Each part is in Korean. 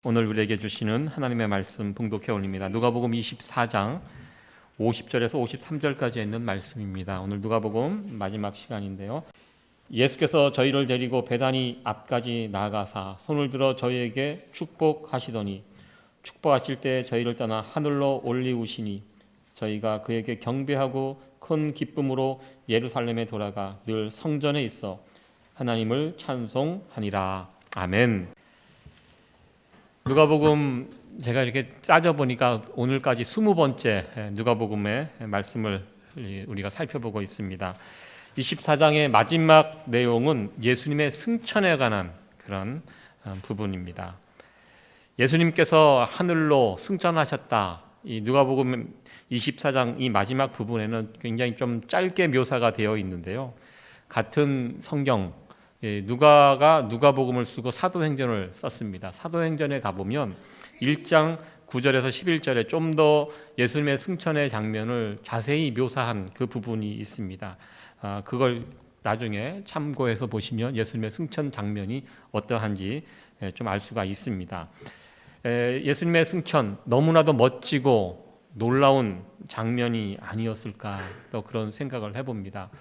오늘 우리에게 주시는 하나님의 말씀 봉독해 올립니다. 누가복음 24장 50절에서 53절까지 있는 말씀입니다. 오늘 누가복음 마지막 시간인데요. 예수께서 저희를 데리고 베다니 앞까지 나아가사 손을 들어 저희에게 축복하시더니 축복하실 때 저희를 떠나 하늘로 올리우시니 저희가 그에게 경배하고 큰 기쁨으로 예루살렘에 돌아가 늘 성전에 있어 하나님을 찬송하니라. 아멘. 누가복음 제가 이렇게 따져보니까 오늘까지 20번째 누가복음의 말씀을 우리가 살펴보고 있습니다. 24장의 마지막 내용은 예수님의 승천에 관한 그런 부분입니다. 예수님께서 하늘로 승천하셨다. 이 누가복음 24장 이 마지막 부분에는 굉장히 좀 짧게 묘사가 되어 있는데요. 같은 성경 누가가 누가복음을 쓰고 사도행전을 썼습니다. 사도행전에 가보면 1장 9절에서 11절에 좀 더 예수님의 승천의 장면을 자세히 묘사한 그 부분이 있습니다. 그걸 나중에 참고해서 보시면 예수님의 승천 장면이 어떠한지 좀 알 수가 있습니다. 예수님의 승천 너무나도 멋지고 놀라운 장면이 아니었을까 또 그런 생각을 해봅니다.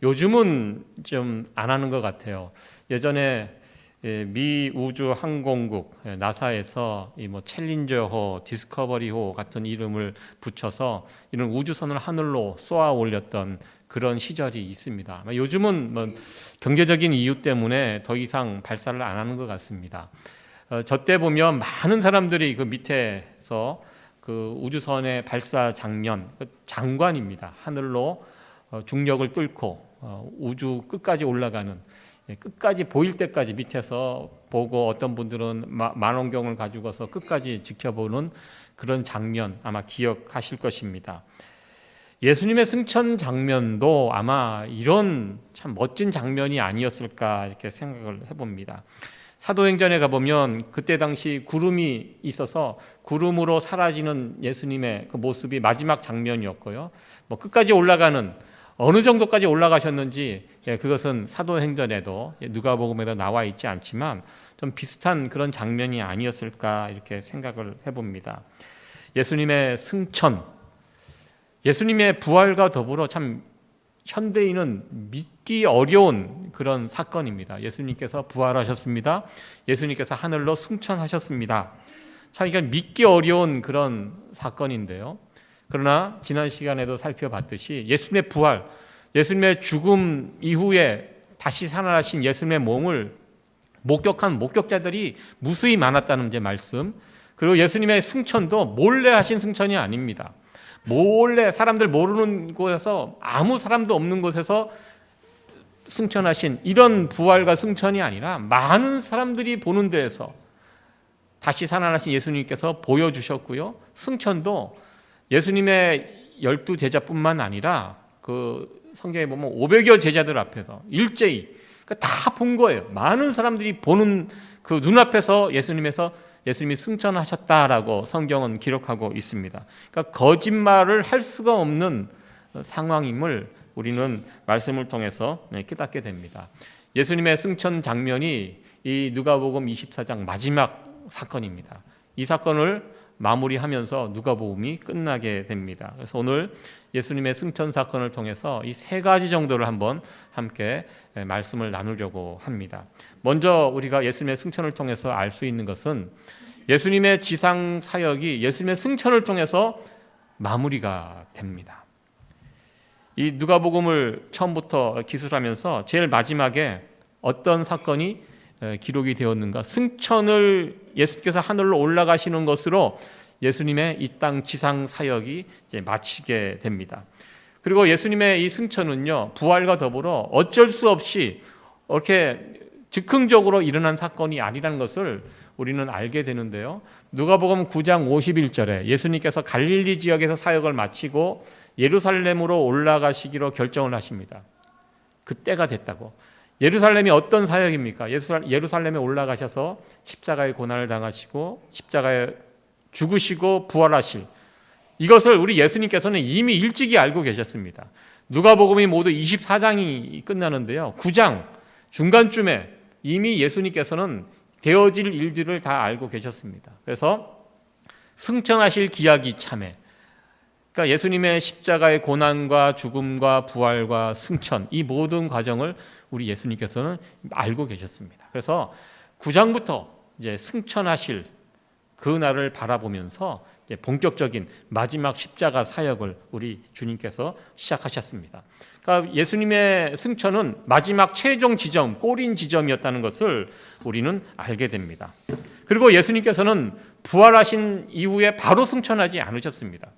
요즘은 좀 안 하는 것 같아요. 예전에 미 우주 항공국 나사에서 뭐 챌린저호, 디스커버리호 같은 이름을 붙여서 이런 우주선을 하늘로 쏘아 올렸던 그런 시절이 있습니다. 요즘은 뭐 경제적인 이유 때문에 더 이상 발사를 안 하는 것 같습니다. 저 때 보면 많은 사람들이 그 밑에서 그 우주선의 발사 장면, 장관입니다. 하늘로 중력을 뚫고 우주 끝까지 올라가는, 끝까지 보일 때까지 밑에서 보고 어떤 분들은 망원경을 가지고서 끝까지 지켜보는 그런 장면 아마 기억하실 것입니다. 예수님의 승천 장면도 아마 이런 참 멋진 장면이 아니었을까 이렇게 생각을 해봅니다. 사도행전에 가보면 그때 당시 구름이 있어서 구름으로 사라지는 예수님의 그 모습이 마지막 장면이었고요. 뭐 끝까지 올라가는 어느 정도까지 올라가셨는지 그것은 사도행전에도 누가복음에도 나와 있지 않지만 좀 비슷한 그런 장면이 아니었을까 이렇게 생각을 해봅니다. 예수님의 승천, 예수님의 부활과 더불어 참 현대인은 믿기 어려운 그런 사건입니다. 예수님께서 부활하셨습니다. 예수님께서 하늘로 승천하셨습니다. 참 이건 믿기 어려운 그런 사건인데요. 그러나 지난 시간에도 살펴봤듯이 예수님의 부활, 예수님의 죽음 이후에 다시 살아나신 예수님의 몸을 목격한 목격자들이 무수히 많았다는 제 말씀, 그리고 예수님의 승천도 몰래 하신 승천이 아닙니다. 몰래 사람들 모르는 곳에서 아무 사람도 없는 곳에서 승천하신 이런 부활과 승천이 아니라 많은 사람들이 보는 데에서 다시 살아나신 예수님께서 보여주셨고요. 승천도 예수님의 12 제자뿐만 아니라 그 성경에 보면 500여 제자들 앞에서 일제히 다 본 거예요. 많은 사람들이 보는 그 눈앞에서 예수님이 승천하셨다라고 성경은 기록하고 있습니다. 그러니까 거짓말을 할 수가 없는 상황임을 우리는 말씀을 통해서 깨닫게 됩니다. 예수님의 승천 장면이 이 누가복음 24장 마지막 사건입니다. 이 사건을 마무리하면서 누가복음이 끝나게 됩니다. 그래서 오늘 예수님의 승천 사건을 통해서 이 세 가지 정도를 한번 함께 말씀을 나누려고 합니다. 먼저 우리가 예수님의 승천을 통해서 알 수 있는 것은 예수님의 지상 사역이 예수님의 승천을 통해서 마무리가 됩니다. 이 누가복음을 처음부터 기술하면서 제일 마지막에 어떤 사건이 기록이 되었는가? 승천을 예수께서 하늘로 올라가시는 것으로 예수님의 이 땅 지상 사역이 이제 마치게 됩니다. 그리고 예수님의 이 승천은요, 부활과 더불어 어쩔 수 없이 이렇게 즉흥적으로 일어난 사건이 아니라는 것을 우리는 알게 되는데요. 누가복음 9장 51절에 예수님께서 갈릴리 지역에서 사역을 마치고 예루살렘으로 올라가시기로 결정을 하십니다. 그때가 됐다고. 예루살렘이 어떤 사역입니까? 예루살렘에 올라가셔서 십자가의 고난을 당하시고 십자가에 죽으시고 부활하실, 이것을 우리 예수님께서는 이미 일찍이 알고 계셨습니다. 누가복음이 모두 24장이 끝나는데요. 9장 중간쯤에 이미 예수님께서는 되어질 일들을 다 알고 계셨습니다. 그래서 승천하실 기약이 참에, 그러니까 예수님의 십자가의 고난과 죽음과 부활과 승천, 이 모든 과정을 우리 예수님께서는 알고 계셨습니다. 그래서 9장부터 이제 승천하실 그 날을 바라보면서 이제 본격적인 마지막 십자가 사역을 우리 주님께서 시작하셨습니다. 그러니까 예수님의 승천은 마지막 최종 지점, 꼬린 지점이었다는 것을 우리는 알게 됩니다. 그리고 예수님께서는 부활하신 이후에 바로 승천하지 않으셨습니다.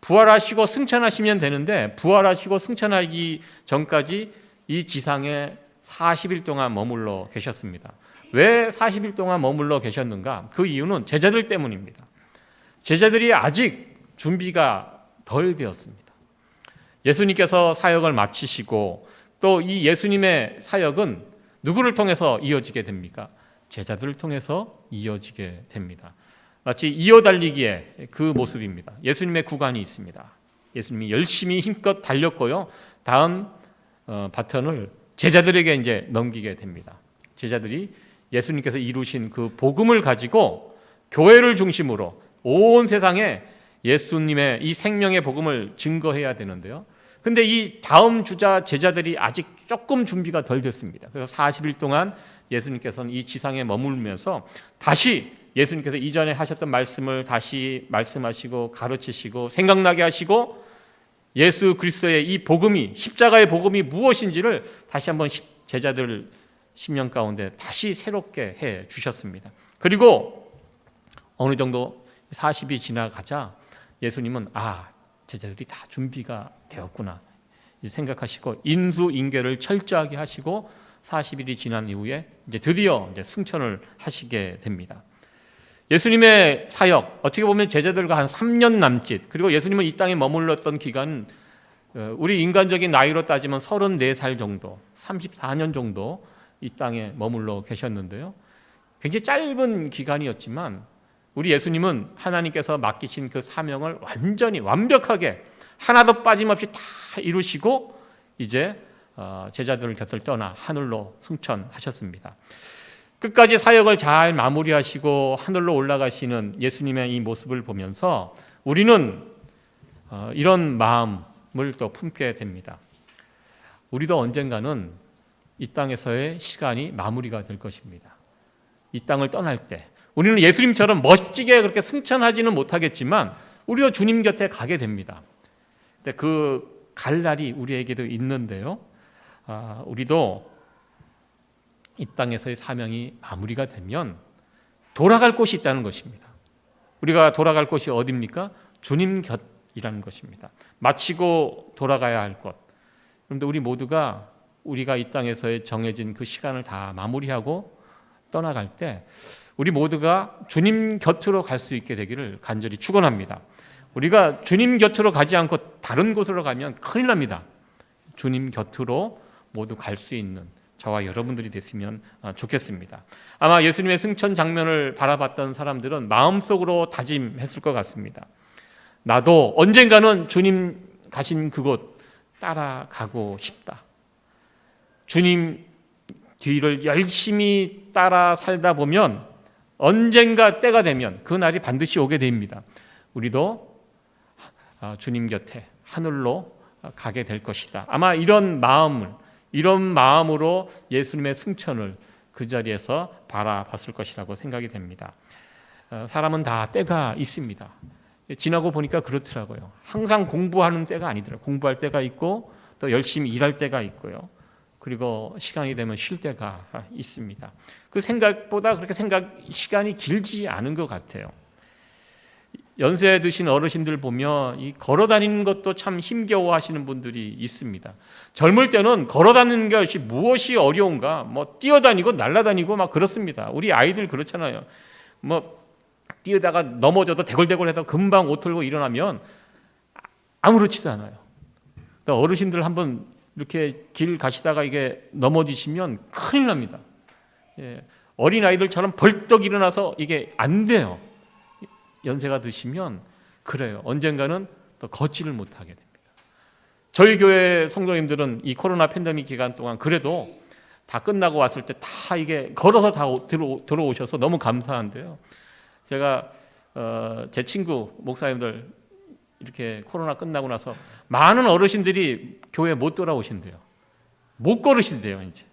부활하시고 승천하시면 되는데 부활하시고 승천하기 전까지 이 지상에 40일 동안 머물러 계셨습니다. 왜 40일 동안 머물러 계셨는가? 그 이유는 제자들 때문입니다. 제자들이 아직 준비가 덜 되었습니다. 예수님께서 사역을 마치시고 또 이 예수님의 사역은 누구를 통해서 이어지게 됩니까? 제자들을 통해서 이어지게 됩니다. 마치 이어달리기의 그 모습입니다. 예수님의 구간이 있습니다. 예수님이 열심히 힘껏 달렸고요. 다음 바턴을 제자들에게 이제 넘기게 됩니다. 제자들이 예수님께서 이루신 그 복음을 가지고 교회를 중심으로 온 세상에 예수님의 이 생명의 복음을 증거해야 되는데요. 근데 이 다음 주자 제자들이 아직 조금 준비가 덜 됐습니다. 그래서 40일 동안 예수님께서는 이 지상에 머물면서 다시 예수님께서 이전에 하셨던 말씀을 다시 말씀하시고 가르치시고 생각나게 하시고 예수 그리스도의 이 복음이, 십자가의 복음이 무엇인지를 다시 한번 제자들 심령 가운데 다시 새롭게 해 주셨습니다. 그리고 어느 정도 40이 지나가자 예수님은 제자들이 다 준비가 되었구나 생각하시고 인수인계를 철저하게 하시고 40일이 지난 이후에 이제 드디어 승천을 하시게 됩니다. 예수님의 사역, 어떻게 보면 제자들과 한 3년 남짓, 그리고 예수님은 이 땅에 머물렀던 기간은 우리 인간적인 나이로 따지면 34살 정도, 34년 정도 이 땅에 머물러 계셨는데요. 굉장히 짧은 기간이었지만 우리 예수님은 하나님께서 맡기신 그 사명을 완전히 완벽하게 하나도 빠짐없이 다 이루시고 이제 제자들을 곁을 떠나 하늘로 승천하셨습니다. 끝까지 사역을 잘 마무리하시고 하늘로 올라가시는 예수님의 이 모습을 보면서 우리는 이런 마음을 또 품게 됩니다. 우리도 언젠가는 이 땅에서의 시간이 마무리가 될 것입니다. 이 땅을 떠날 때 우리는 예수님처럼 멋지게 그렇게 승천하지는 못하겠지만 우리도 주님 곁에 가게 됩니다. 근데 그 갈 날이 우리에게도 있는데요. 우리도 이 땅에서의 사명이 마무리가 되면 돌아갈 곳이 있다는 것입니다. 우리가 돌아갈 곳이 어디입니까? 주님 곁이라는 것입니다. 마치고 돌아가야 할 곳. 그런데 우리 모두가 우리가 이 땅에서의 정해진 그 시간을 다 마무리하고 떠나갈 때 우리 모두가 주님 곁으로 갈 수 있게 되기를 간절히 축원합니다. 우리가 주님 곁으로 가지 않고 다른 곳으로 가면 큰일 납니다. 주님 곁으로 모두 갈 수 있는 저와 여러분들이 됐으면 좋겠습니다. 아마 예수님의 승천 장면을 바라봤던 사람들은 마음속으로 다짐했을 것 같습니다. 나도 언젠가는 주님 가신 그곳 따라가고 싶다. 주님 뒤를 열심히 따라 살다 보면 언젠가 때가 되면 그 날이 반드시 오게 됩니다. 우리도 주님 곁에 하늘로 가게 될 것이다. 아마 이런 마음으로 예수님의 승천을 그 자리에서 바라봤을 것이라고 생각이 됩니다. 사람은 다 때가 있습니다. 지나고 보니까 그렇더라고요. 항상 공부하는 때가 아니더라고요. 공부할 때가 있고 또 열심히 일할 때가 있고요. 그리고 시간이 되면 쉴 때가 있습니다. 그 생각보다 그렇게 시간이 길지 않은 것 같아요. 연세 드신 어르신들 보면 이 걸어 다니는 것도 참 힘겨워하시는 분들이 있습니다. 젊을 때는 걸어 다니는 것이 무엇이 어려운가, 뛰어다니고 날아다니고 막 그렇습니다. 우리 아이들 그렇잖아요. 뛰어다가 넘어져도 대골대골해서 금방 옷 털고 일어나면 아무렇지도 않아요. 어르신들 한번 이렇게 길 가시다가 이게 넘어지시면 큰일 납니다. 어린 아이들처럼 벌떡 일어나서 이게 안 돼요. 연세가 드시면 그래요. 언젠가는 또 걷지를 못하게 됩니다. 저희 교회 성도님들은 이 코로나 팬데믹 기간 동안 그래도 다 끝나고 왔을 때 다 이게 걸어서 다 들어오셔서 너무 감사한데요. 제가 제 친구 목사님들 이렇게 코로나 끝나고 나서 많은 어르신들이 교회 못 돌아오신대요. 못 걸으신대요 이제.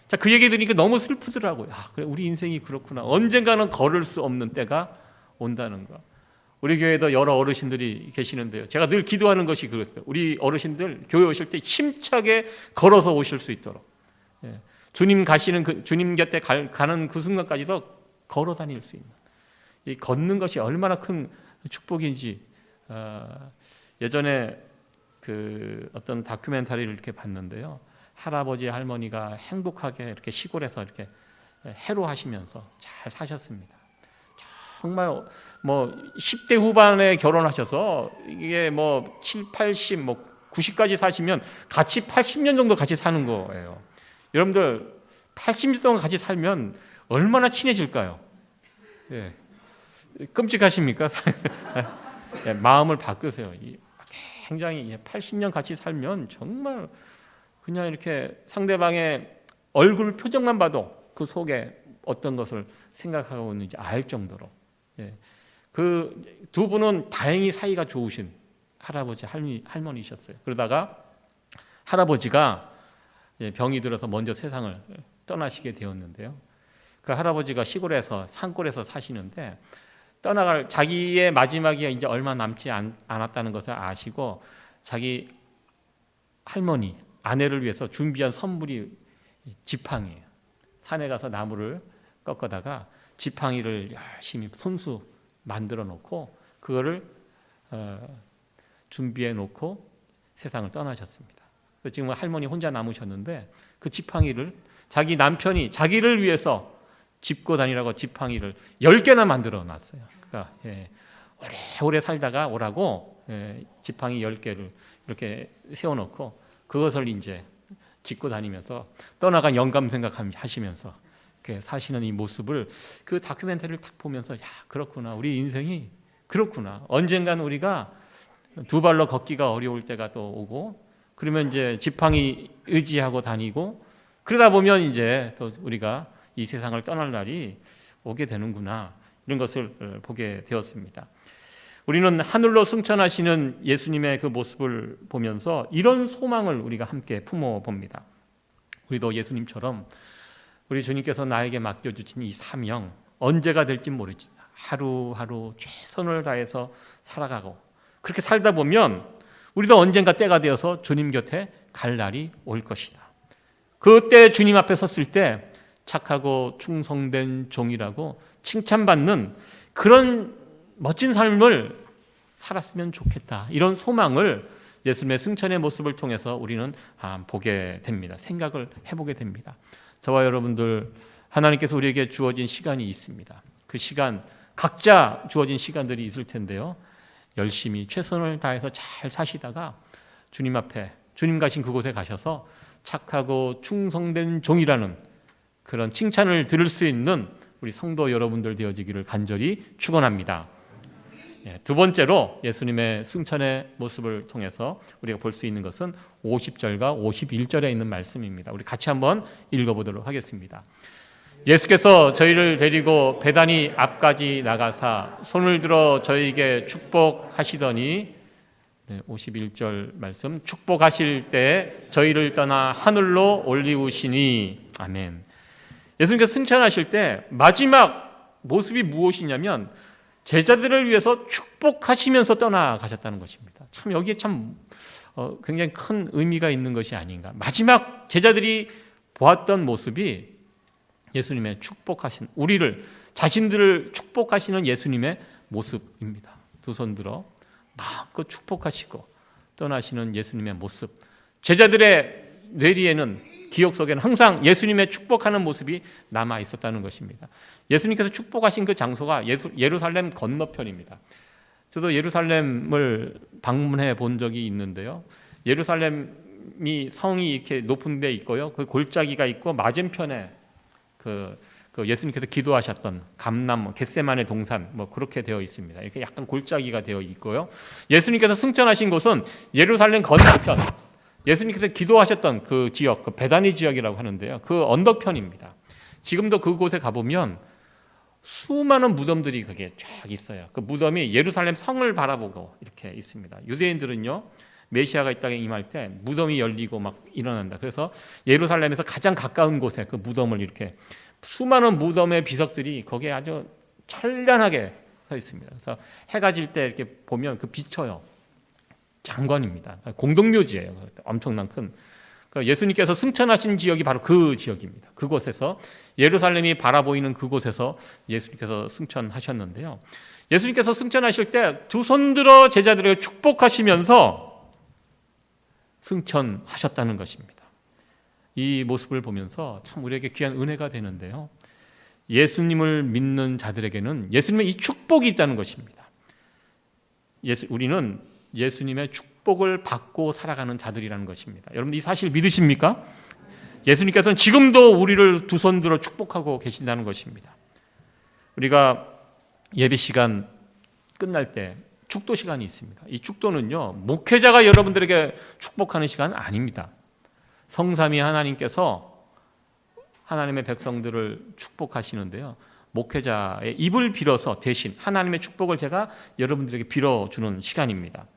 자, 그 얘기 들으니까 너무 슬프더라고요. 그래, 우리 인생이 그렇구나. 언젠가는 걸을 수 없는 때가 온다는 거. 우리 교회에도 여러 어르신들이 계시는데요. 제가 늘 기도하는 것이 그랬어요. 우리 어르신들 교회 오실 때 힘차게 걸어서 오실 수 있도록. 주님 가시는 주님 곁에 가는 그 순간까지도 걸어 다닐 수 있는. 이 걷는 것이 얼마나 큰 축복인지. 예전에 그 어떤 다큐멘터리를 이렇게 봤는데요. 할아버지 할머니가 행복하게 이렇게 시골에서 이렇게 해로하시면서 잘 사셨습니다. 정말 뭐 10대 후반에 결혼하셔서 이게 뭐 7, 80, 뭐 90까지 사시면 같이 80년 정도 같이 사는 거예요. 여러분들 80년 동안 같이 살면 얼마나 친해질까요? 예. 끔찍하십니까? 예, 마음을 바꾸세요. 굉장히 80년 같이 살면 정말 그냥 이렇게 상대방의 얼굴 표정만 봐도 그 속에 어떤 것을 생각하고 있는지 알 정도로. 예. 그 두 분은 다행히 사이가 좋으신 할아버지 할머니셨어요. 그러다가 할아버지가 병이 들어서 먼저 세상을 떠나시게 되었는데요. 그 할아버지가 시골에서 산골에서 사시는데 떠나갈 자기의 마지막이 이제 얼마 남지 않았다는 것을 아시고 자기 할머니 아내를 위해서 준비한 선물이 지팡이에요. 산에 가서 나무를 꺾어다가 지팡이를 열심히 손수 만들어 놓고 그거를 준비해 놓고 세상을 떠나셨습니다. 지금 할머니 혼자 남으셨는데 그 지팡이를 자기 남편이 자기를 위해서 짚고 다니라고 지팡이를 10개나 만들어 놨어요. 그러니까 오래 살다가 오라고 지팡이 10개를 이렇게 세워놓고 그것을 이제 짚고 다니면서 떠나간 영감 생각하시면서 사시는 이 모습을 그 다큐멘터리를 딱 보면서 야, 그렇구나. 우리 인생이 그렇구나. 언젠가는 우리가 두 발로 걷기가 어려울 때가 또 오고 그러면 이제 지팡이 의지하고 다니고 그러다 보면 이제 또 우리가 이 세상을 떠날 날이 오게 되는구나. 이런 것을 보게 되었습니다. 우리는 하늘로 승천하시는 예수님의 그 모습을 보면서 이런 소망을 우리가 함께 품어봅니다. 우리도 예수님처럼 우리 주님께서 나에게 맡겨주신 이 사명 언제가 될지 모르지 하루하루 최선을 다해서 살아가고 그렇게 살다 보면 우리도 언젠가 때가 되어서 주님 곁에 갈 날이 올 것이다. 그때 주님 앞에 섰을 때 착하고 충성된 종이라고 칭찬받는 그런 멋진 삶을 살았으면 좋겠다. 이런 소망을 예수님의 승천의 모습을 통해서 우리는 보게 됩니다. 생각을 해보게 됩니다. 저와 여러분들 하나님께서 우리에게 주어진 시간이 있습니다. 그 시간 각자 주어진 시간들이 있을 텐데요. 열심히 최선을 다해서 잘 사시다가 주님 앞에 주님 가신 그곳에 가셔서 착하고 충성된 종이라는 그런 칭찬을 들을 수 있는 우리 성도 여러분들 되어지기를 간절히 축원합니다. 두 번째로 예수님의 승천의 모습을 통해서 우리가 볼 수 있는 것은 50절과 51절에 있는 말씀입니다. 우리 같이 한번 읽어보도록 하겠습니다. 예수께서 저희를 데리고 베다니 앞까지 나가사 손을 들어 저희에게 축복하시더니 51절 말씀 축복하실 때 저희를 떠나 하늘로 올리우시니 아멘. 예수님께서 승천하실 때 마지막 모습이 무엇이냐면 제자들을 위해서 축복하시면서 떠나가셨다는 것입니다. 참 여기에 참 굉장히 큰 의미가 있는 것이 아닌가. 마지막 제자들이 보았던 모습이 예수님의 축복하신 우리를 자신들을 축복하시는 예수님의 모습입니다. 두 손 들어 마음껏 축복하시고 떠나시는 예수님의 모습. 제자들의 뇌리에는 기억 속에는 항상 예수님의 축복하는 모습이 남아 있었다는 것입니다. 예수님께서 축복하신 그 장소가 예루살렘 건너편입니다. 저도 예루살렘을 방문해 본 적이 있는데요. 예루살렘이 성이 이렇게 높은 데 있고요. 그 골짜기가 있고 맞은편에 그 예수님께서 기도하셨던 감람, 겟세마네 동산 그렇게 되어 있습니다. 이렇게 약간 골짜기가 되어 있고요. 예수님께서 승천하신 곳은 예루살렘 건너편 예수님께서 기도하셨던 그 지역, 그 베다니 지역이라고 하는데요. 그 언덕편입니다. 지금도 그곳에 가보면 수많은 무덤들이 거기에 쫙 있어요. 그 무덤이 예루살렘 성을 바라보고 이렇게 있습니다. 유대인들은요, 메시아가 이 땅에 임할 때 무덤이 열리고 막 일어난다. 그래서 예루살렘에서 가장 가까운 곳에 그 무덤을 이렇게 수많은 무덤의 비석들이 거기에 아주 찬란하게 서 있습니다. 그래서 해가 질 때 이렇게 보면 그 비쳐요. 장관입니다. 공동묘지예요. 엄청난 큰. 예수님께서 승천하신 지역이 바로 그 지역입니다. 그곳에서 예루살렘이 바라보이는 그곳에서 예수님께서 승천하셨는데요. 예수님께서 승천하실 때 두 손 들어 제자들에게 축복하시면서 승천하셨다는 것입니다. 이 모습을 보면서 참 우리에게 귀한 은혜가 되는데요. 예수님을 믿는 자들에게는 예수님의 이 축복이 있다는 것입니다. 우리는 예수님의 축복을 받고 살아가는 자들이라는 것입니다. 여러분 이 사실 믿으십니까? 예수님께서는 지금도 우리를 두 손 들어 축복하고 계신다는 것입니다. 우리가 예배 시간 끝날 때 축도 시간이 있습니다. 이 축도는요, 목회자가 여러분들에게 축복하는 시간 아닙니다. 성삼위 하나님께서 하나님의 백성들을 축복하시는데요, 목회자의 입을 빌어서 대신 하나님의 축복을 제가 여러분들에게 빌어주는 시간입니다.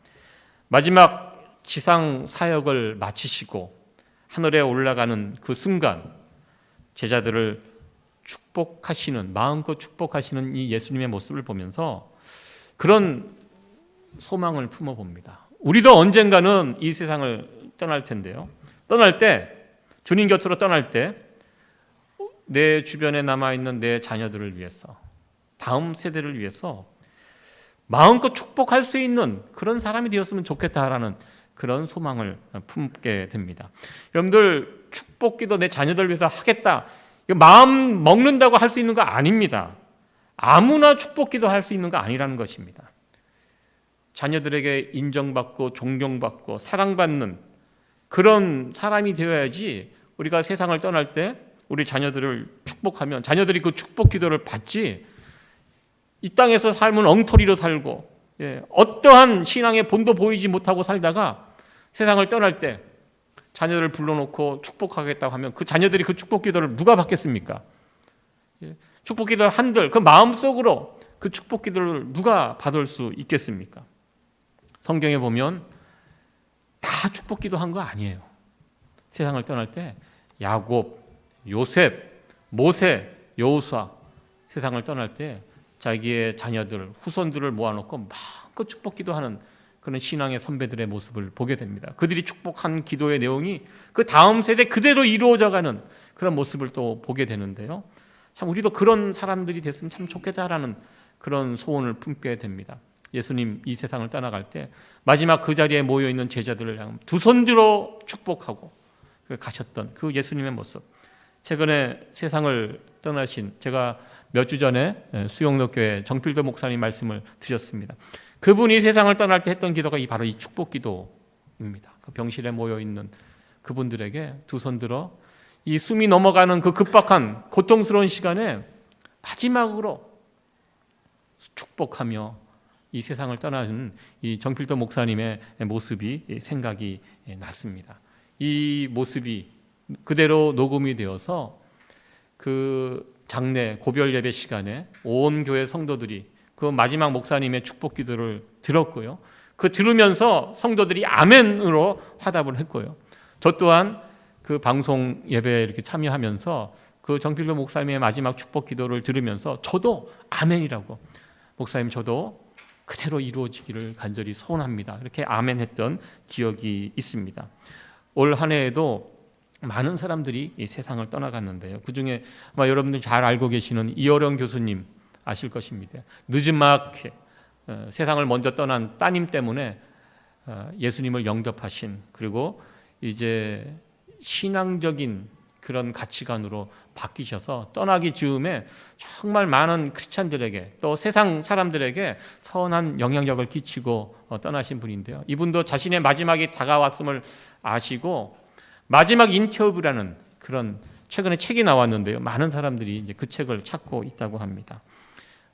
마지막 지상 사역을 마치시고 하늘에 올라가는 그 순간 제자들을 축복하시는, 마음껏 축복하시는 이 예수님의 모습을 보면서 그런 소망을 품어봅니다. 우리도 언젠가는 이 세상을 떠날 텐데요, 떠날 때, 주님 곁으로 떠날 때 내 주변에 남아있는 내 자녀들을 위해서, 다음 세대를 위해서 마음껏 축복할 수 있는 그런 사람이 되었으면 좋겠다라는 그런 소망을 품게 됩니다. 여러분들 축복기도 내 자녀들 위해서 하겠다, 마음 먹는다고 할 수 있는 거 아닙니다. 아무나 축복기도 할 수 있는 거 아니라는 것입니다. 자녀들에게 인정받고 존경받고 사랑받는 그런 사람이 되어야지 우리가 세상을 떠날 때 우리 자녀들을 축복하면 자녀들이 그 축복 기도를 받지, 이 땅에서 삶은 엉터리로 살고 어떠한 신앙의 본도 보이지 못하고 살다가 세상을 떠날 때 자녀들을 불러놓고 축복하겠다고 하면 그 자녀들이 그 축복 기도를 누가 받겠습니까? 축복 기도를 한들 그 마음속으로 그 축복 기도를 누가 받을 수 있겠습니까? 성경에 보면 다 축복 기도한 거 아니에요. 세상을 떠날 때 야곱, 요셉, 모세, 여호수아, 세상을 떠날 때 자기의 자녀들, 후손들을 모아놓고 마음껏 축복 기도하는 그런 신앙의 선배들의 모습을 보게 됩니다. 그들이 축복한 기도의 내용이 그 다음 세대 그대로 이루어져가는 그런 모습을 또 보게 되는데요. 참 우리도 그런 사람들이 됐으면 참 좋겠다라는 그런 소원을 품게 됩니다. 예수님 이 세상을 떠나갈 때 마지막 그 자리에 모여있는 제자들을 향해 두 손 들어 축복하고 가셨던 그 예수님의 모습, 최근에 세상을 떠나신, 제가 몇 주 전에 수영로교회 정필도 목사님 말씀을 드렸습니다. 그분이 세상을 떠날 때 했던 기도가 바로 이 축복 기도입니다. 그 병실에 모여있는 그분들에게 두 손 들어 이 숨이 넘어가는 그 급박한 고통스러운 시간에 마지막으로 축복하며 이 세상을 떠나는 이 정필도 목사님의 모습이 생각이 났습니다. 이 모습이 그대로 녹음이 되어서 그 장례 고별 예배 시간에 온 교회 성도들이 그 마지막 목사님의 축복 기도를 들었고요. 그 들으면서 성도들이 아멘으로 화답을 했고요. 저 또한 그 방송 예배에 이렇게 참여하면서 그 정필도 목사님의 마지막 축복 기도를 들으면서 저도 아멘이라고, 목사님 저도 그대로 이루어지기를 간절히 소원합니다, 이렇게 아멘했던 기억이 있습니다. 올 한 해에도 많은 사람들이 이 세상을 떠나갔는데요. 그중에 아마 여러분들이 잘 알고 계시는 이어령 교수님 아실 것입니다. 늦지막히 세상을 먼저 떠난 따님 때문에 예수님을 영접하신, 그리고 이제 신앙적인 그런 가치관으로 바뀌셔서 떠나기 즈음에 정말 많은 크리스찬들에게 또 세상 사람들에게 선한 영향력을 끼치고 떠나신 분인데요. 이분도 자신의 마지막이 다가왔음을 아시고 마지막 인터뷰라는 그런 최근에 책이 나왔는데요. 많은 사람들이 이제 그 책을 찾고 있다고 합니다.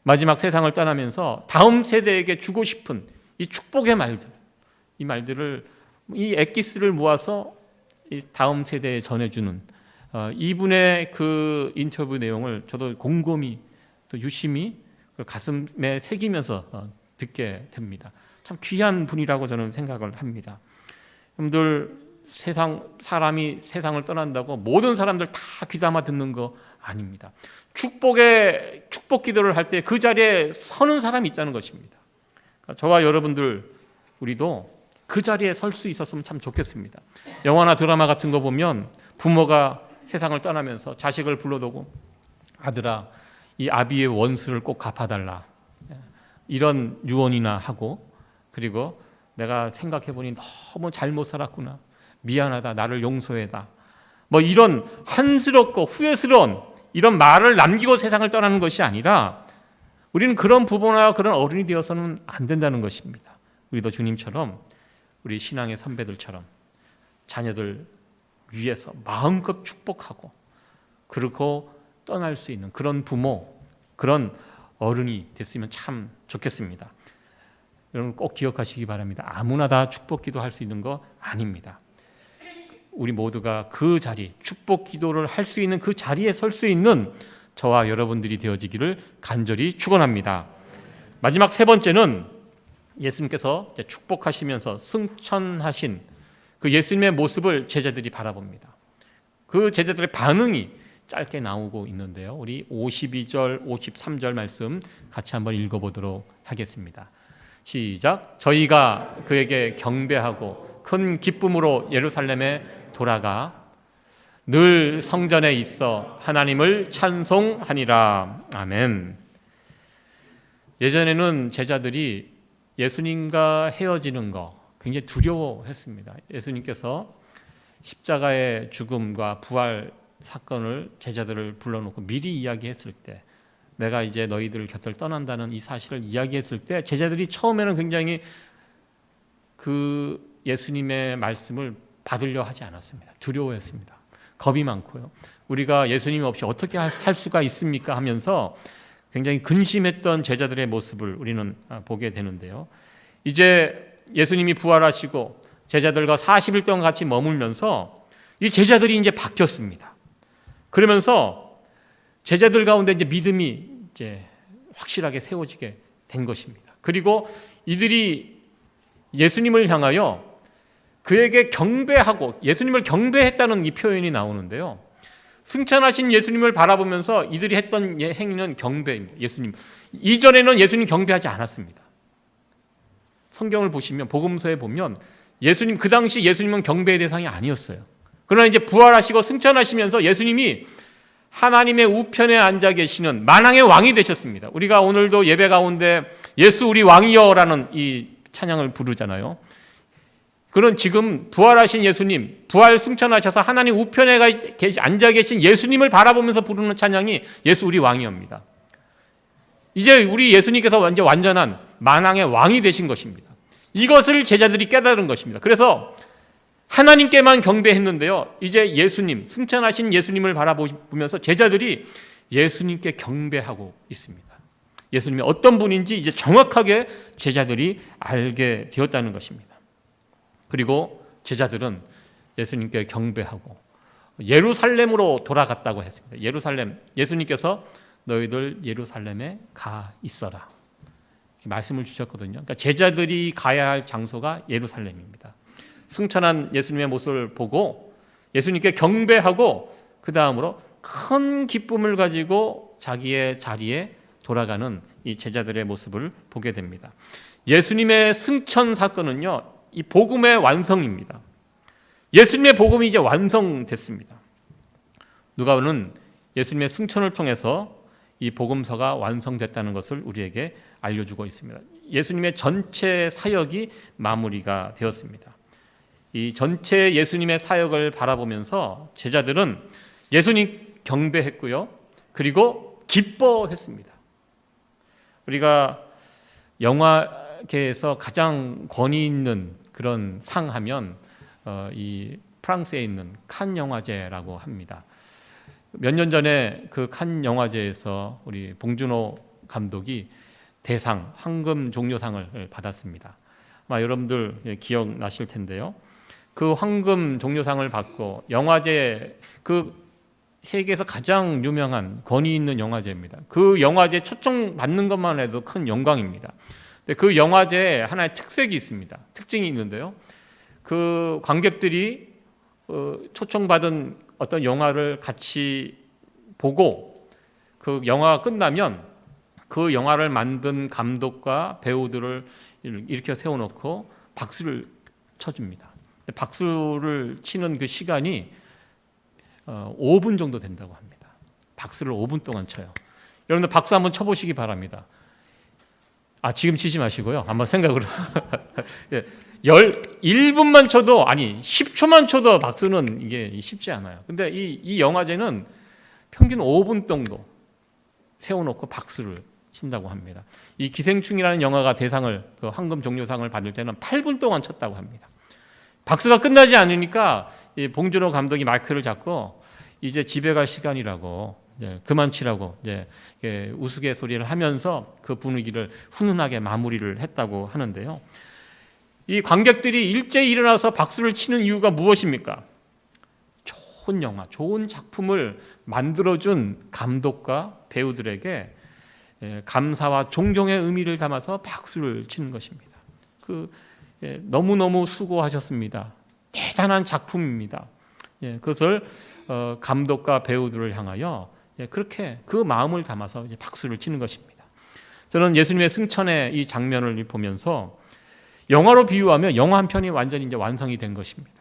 마지막 세상을 떠나면서 다음 세대에게 주고 싶은 이 축복의 말들, 이 말들을 이 엑기스를 모아서 다음 세대에 전해주는 이분의 그 인터뷰 내용을 저도 곰곰이 또 유심히 가슴에 새기면서 듣게 됩니다. 참 귀한 분이라고 저는 생각을 합니다. 여러분들 사람이 세상을 떠난다고 모든 사람들 다 귀담아 듣는 거 아닙니다. 축복 기도를 할 때 그 자리에 서는 사람이 있다는 것입니다. 그러니까 저와 여러분들 우리도 그 자리에 설 수 있었으면 참 좋겠습니다. 영화나 드라마 같은 거 보면 부모가 세상을 떠나면서 자식을 불러두고 아들아 이 아비의 원수를 꼭 갚아달라 이런 유언이나 하고, 그리고 내가 생각해보니 너무 잘못 살았구나, 미안하다, 나를 용서해다, 뭐 이런 한스럽고 후회스러운 이런 말을 남기고 세상을 떠나는 것이 아니라 우리는 그런 부모나 그런 어른이 되어서는 안 된다는 것입니다. 우리도 주님처럼 우리 신앙의 선배들처럼 자녀들 위해서 마음껏 축복하고 그리고 떠날 수 있는 그런 부모, 그런 어른이 됐으면 참 좋겠습니다. 여러분 꼭 기억하시기 바랍니다. 아무나 다 축복 기도할 수 있는 거 아닙니다. 우리 모두가 그 자리, 축복 기도를 할 수 있는 그 자리에 설 수 있는 저와 여러분들이 되어지기를 간절히 축원합니다. 마지막 세 번째는 예수님께서 축복하시면서 승천하신 그 예수님의 모습을 제자들이 바라봅니다. 그 제자들의 반응이 짧게 나오고 있는데요. 우리 52절, 53절 말씀 같이 한번 읽어보도록 하겠습니다. 시작. 저희가 그에게 경배하고 큰 기쁨으로 예루살렘에 돌아가 늘 성전에 있어 하나님을 찬송하니라. 아멘. 예전에는 제자들이 예수님과 헤어지는 거 굉장히 두려워했습니다. 예수님께서 십자가의 죽음과 부활 사건을 제자들을 불러놓고 미리 이야기했을 때, 내가 이제 너희들 곁을 떠난다는 이 사실을 이야기했을 때 제자들이 처음에는 굉장히 그 예수님의 말씀을 받으려 하지 않았습니다. 두려워했습니다. 겁이 많고요. 우리가 예수님 없이 어떻게 할 수가 있습니까 하면서 굉장히 근심했던 제자들의 모습을 우리는 보게 되는데요. 이제 예수님이 부활하시고 제자들과 40일 동안 같이 머물면서 이 제자들이 이제 바뀌었습니다. 그러면서 제자들 가운데 이제 믿음이 이제 확실하게 세워지게 된 것입니다. 그리고 이들이 예수님을 향하여 그에게 경배하고 예수님을 경배했다는 이 표현이 나오는데요. 승천하신 예수님을 바라보면서 이들이 했던 행위는 경배입니다. 예수님. 이전에는 예수님 경배하지 않았습니다. 성경을 보시면, 복음서에 보면 예수님, 그 당시 예수님은 경배의 대상이 아니었어요. 그러나 이제 부활하시고 승천하시면서 예수님이 하나님의 우편에 앉아 계시는 만왕의 왕이 되셨습니다. 우리가 오늘도 예배 가운데 예수 우리 왕이여라는 이 찬양을 부르잖아요. 그런 지금 부활하신 예수님, 부활 승천하셔서 하나님 우편에 앉아 계신 예수님을 바라보면서 부르는 찬양이 예수 우리 왕이옵니다. 이제 우리 예수님께서 완전한 만왕의 왕이 되신 것입니다. 이것을 제자들이 깨달은 것입니다. 그래서 하나님께만 경배했는데요, 이제 예수님, 승천하신 예수님을 바라보면서 제자들이 예수님께 경배하고 있습니다. 예수님이 어떤 분인지 이제 정확하게 제자들이 알게 되었다는 것입니다. 그리고 제자들은 예수님께 경배하고 예루살렘으로 돌아갔다고 했습니다. 예루살렘, 예수님께서 너희들 예루살렘에 가 있어라 이렇게 말씀을 주셨거든요. 그러니까 제자들이 가야 할 장소가 예루살렘입니다. 승천한 예수님의 모습을 보고 예수님께 경배하고 그 다음으로 큰 기쁨을 가지고 자기의 자리에 돌아가는 이 제자들의 모습을 보게 됩니다. 예수님의 승천 사건은요, 이 복음의 완성입니다. 예수님의 복음이 이제 완성됐습니다. 누가는 예수님의 승천을 통해서 이 복음서가 완성됐다는 것을 우리에게 알려주고 있습니다. 예수님의 전체 사역이 마무리가 되었습니다. 이 전체 예수님의 사역을 바라보면서 제자들은 예수님 경배했고요, 그리고 기뻐했습니다. 우리가 영화계에서 가장 권위 있는 그런 상 하면 이 프랑스에 있는 칸 영화제라고 합니다. 몇 년 전에 그 칸 영화제에서 우리 봉준호 감독이 대상, 황금 종려상을 받았습니다. 아마 여러분들 기억나실 텐데요. 그 황금 종려상을 받고 영화제, 그 세계에서 가장 유명한 권위 있는 영화제입니다. 그 영화제 초청 받는 것만 해도 큰 영광입니다. 근데 그 영화제에 하나의 특색이 있습니다. 특징이 있는데요. 그 관객들이 초청받은 어떤 영화를 같이 보고 그 영화가 끝나면 그 영화를 만든 감독과 배우들을 이렇게 세워놓고 박수를 쳐줍니다. 박수를 치는 그 시간이 5분 정도 된다고 합니다. 박수를 5분 동안 쳐요. 여러분들 박수 한번 쳐보시기 바랍니다. 지금 치지 마시고요. 한번 생각으로 1분만 쳐도, 아니 10초만 쳐도 박수는 이게 쉽지 않아요. 근데 이 영화제는 평균 5분 정도 세워놓고 박수를 친다고 합니다. 이 기생충이라는 영화가 대상을, 그 황금 종려상을 받을 때는 8분 동안 쳤다고 합니다. 박수가 끝나지 않으니까 이 봉준호 감독이 마이크를 잡고 이제 집에 갈 시간이라고, 이제 그만 치라고 이제 우스갯소리를 하면서 그 분위기를 훈훈하게 마무리를 했다고 하는데요. 이 관객들이 일제히 일어나서 박수를 치는 이유가 무엇입니까? 좋은 영화, 좋은 작품을 만들어준 감독과 배우들에게 감사와 존경의 의미를 담아서 박수를 치는 것입니다. 너무너무 수고하셨습니다. 대단한 작품입니다. 그것을 감독과 배우들을 향하여 그렇게 그 마음을 담아서 이제 박수를 치는 것입니다. 저는 예수님의 승천의 이 장면을 보면서 영화로 비유하면 영화 한 편이 완전히 이제 완성이 된 것입니다.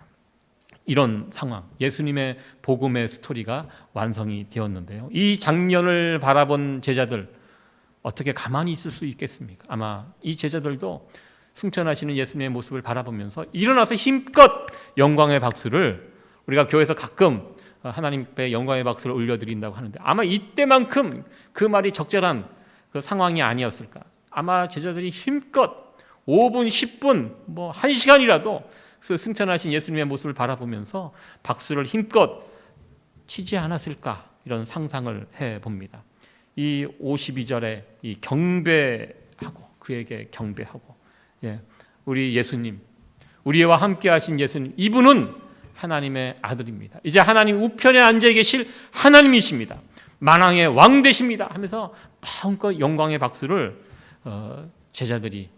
이런 상황, 예수님의 복음의 스토리가 완성이 되었는데요. 이 장면을 바라본 제자들 어떻게 가만히 있을 수 있겠습니까? 아마 이 제자들도 승천하시는 예수님의 모습을 바라보면서 일어나서 힘껏 영광의 박수를, 우리가 교회에서 가끔 하나님께 영광의 박수를 올려드린다고 하는데 아마 이때만큼 그 말이 적절한 그 상황이 아니었을까. 아마 제자들이 힘껏 5분, 10분, 뭐 1시간이라도 승천하신 예수님의 모습을 바라보면서 박수를 힘껏 치지 않았을까, 이런 상상을 해봅니다. 이 52절에 이 경배하고, 그에게 경배하고, 우리 예수님, 우리와 함께 하신 예수님, 이분은 하나님의 아들입니다. 이제 하나님 우편에 앉아 계실 하나님이십니다. 만왕의 왕 되십니다 하면서 마음껏 영광의 박수를 제자들이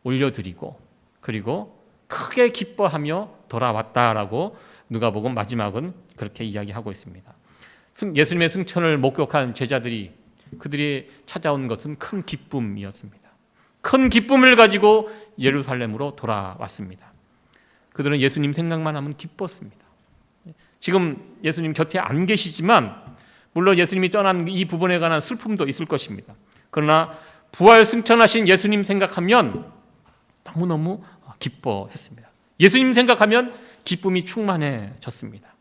올려드리고, 그리고 크게 기뻐하며 돌아왔다라고 누가복음 마지막은 그렇게 이야기하고 있습니다. 예수님의 승천을 목격한 제자들이, 그들이 찾아온 것은 큰 기쁨이었습니다. 큰 기쁨을 가지고 예루살렘으로 돌아왔습니다. 그들은 예수님 생각만 하면 기뻤습니다. 지금 예수님 곁에 안 계시지만 물론 예수님이 떠난 이 부분에 관한 슬픔도 있을 것입니다. 그러나 부활 승천하신 예수님 생각하면 너무너무 기뻐했습니다. 예수님 생각하면 기쁨이 충만해졌습니다.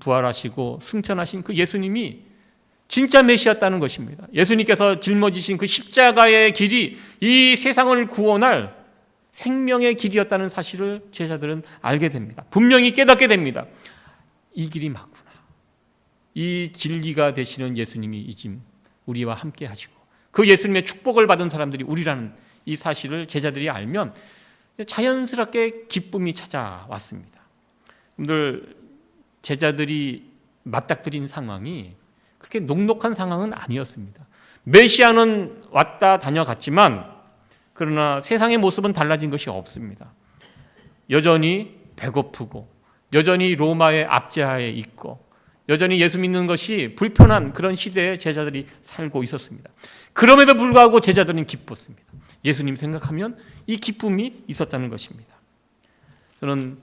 부활하시고 승천하신 그 예수님이 진짜 메시아였다는 것입니다. 예수님께서 짊어지신 그 십자가의 길이 이 세상을 구원할 생명의 길이었다는 사실을 제자들은 알게 됩니다. 분명히 깨닫게 됩니다. 이 길이 맞구나. 이 진리가 되시는 예수님이 이제 우리와 함께 하시고 그 예수님의 축복을 받은 사람들이 우리라는 이 사실을 제자들이 알면 자연스럽게 기쁨이 찾아왔습니다. 여러분들, 제자들이 맞닥뜨린 상황이 그렇게 녹록한 상황은 아니었습니다. 메시아는 왔다 다녀갔지만 그러나 세상의 모습은 달라진 것이 없습니다. 여전히 배고프고 여전히 로마의 압제하에 있고 여전히 예수 믿는 것이 불편한 그런 시대에 제자들이 살고 있었습니다. 그럼에도 불구하고 제자들은 기뻤습니다. 예수님 생각하면 이 기쁨이 있었다는 것입니다. 저는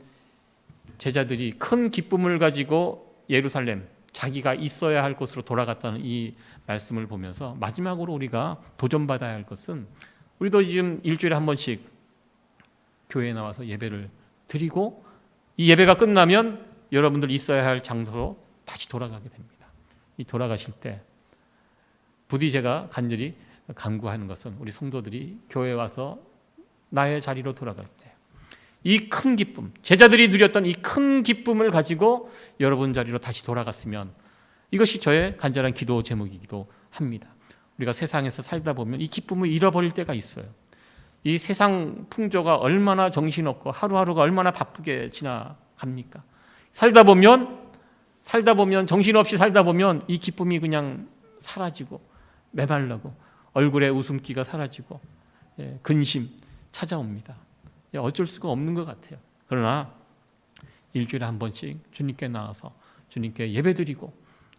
제자들이 큰 기쁨을 가지고 예루살렘, 자기가 있어야 할 곳으로 돌아갔다는 이 말씀을 보면서 마지막으로 우리가 도전받아야 할 것은, 우리도 지금 일주일에 한 번씩 교회에 나와서 예배를 드리고 이 예배가 끝나면 여러분들 있어야 할 장소로 다시 돌아가게 됩니다. 이 돌아가실 때 부디 제가 간절히 간구하는 것은 우리 성도들이 교회에 와서 나의 자리로 돌아갈 때 이 큰 기쁨, 제자들이 누렸던 이 큰 기쁨을 가지고 여러분 자리로 다시 돌아갔으면, 이것이 저의 간절한 기도 제목이기도 합니다. 우리가 세상에서 살다 보면 이 기쁨을 잃어버릴 때가 있어요. 이 세상 풍조가 얼마나 정신없고 하루하루가 얼마나 바쁘게 지나갑니까? 살다 보면 정신없이 살다 보면 이 기쁨이 그냥 사라지고 메말라고 얼굴에 웃음기가 사라지고 근심 찾아옵니다. 어쩔 수가 없는 것 같아요. 그러나 일주일에 한 번씩 주님께 나와서 주님께 예배드리고,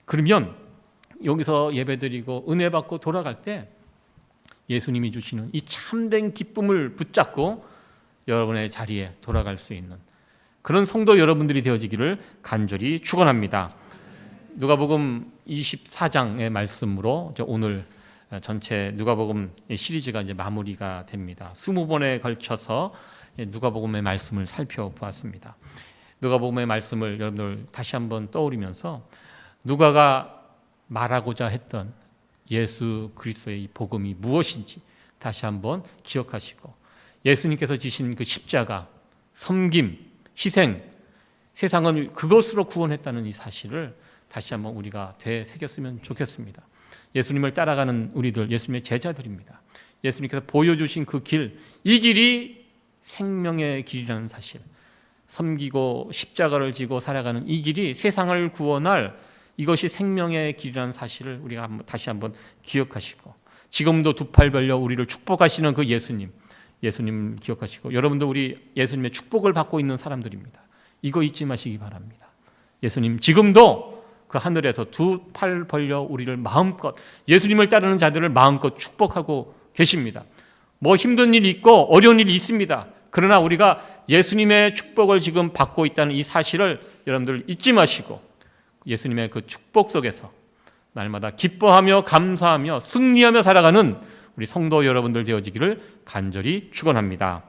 그러면 여기서 예배드리고 은혜 받고 돌아갈 때 예수님이 주시는 이 참된 기쁨을 붙잡고 여러분의 자리에 돌아갈 수 있는 그런 성도 여러분들이 되어지기를 간절히 축원합니다. 누가복음 24장의 말씀으로 오늘 전체 누가복음 시리즈가 이제 마무리가 됩니다. 20번에 걸쳐서 누가복음의 말씀을 살펴보았습니다. 누가복음의 말씀을 여러분들 다시 한번 떠올리면서 누가가 말하고자 했던 예수 그리스도의 복음이 무엇인지 다시 한번 기억하시고, 예수님께서 지신 그 십자가, 섬김, 희생, 세상은 그것으로 구원했다는 이 사실을 다시 한번 우리가 되새겼으면 좋겠습니다. 예수님을 따라가는 우리들, 예수님의 제자들입니다. 예수님께서 보여주신 그 길, 이 길이 생명의 길이라는 사실, 섬기고 십자가를 지고 살아가는 이 길이 세상을 구원할 이것이 생명의 길이라는 사실을 우리가 다시 한번 기억하시고, 지금도 두 팔 벌려 우리를 축복하시는 그 예수님 기억하시고, 여러분도 우리 예수님의 축복을 받고 있는 사람들입니다. 이거 잊지 마시기 바랍니다. 예수님 지금도 그 하늘에서 두 팔 벌려 우리를 마음껏, 예수님을 따르는 자들을 마음껏 축복하고 계십니다. 뭐 힘든 일이 있고 어려운 일이 있습니다. 그러나 우리가 예수님의 축복을 지금 받고 있다는 이 사실을 여러분들 잊지 마시고, 예수님의 그 축복 속에서 날마다 기뻐하며 감사하며 승리하며 살아가는 우리 성도 여러분들 되어지기를 간절히 축원합니다.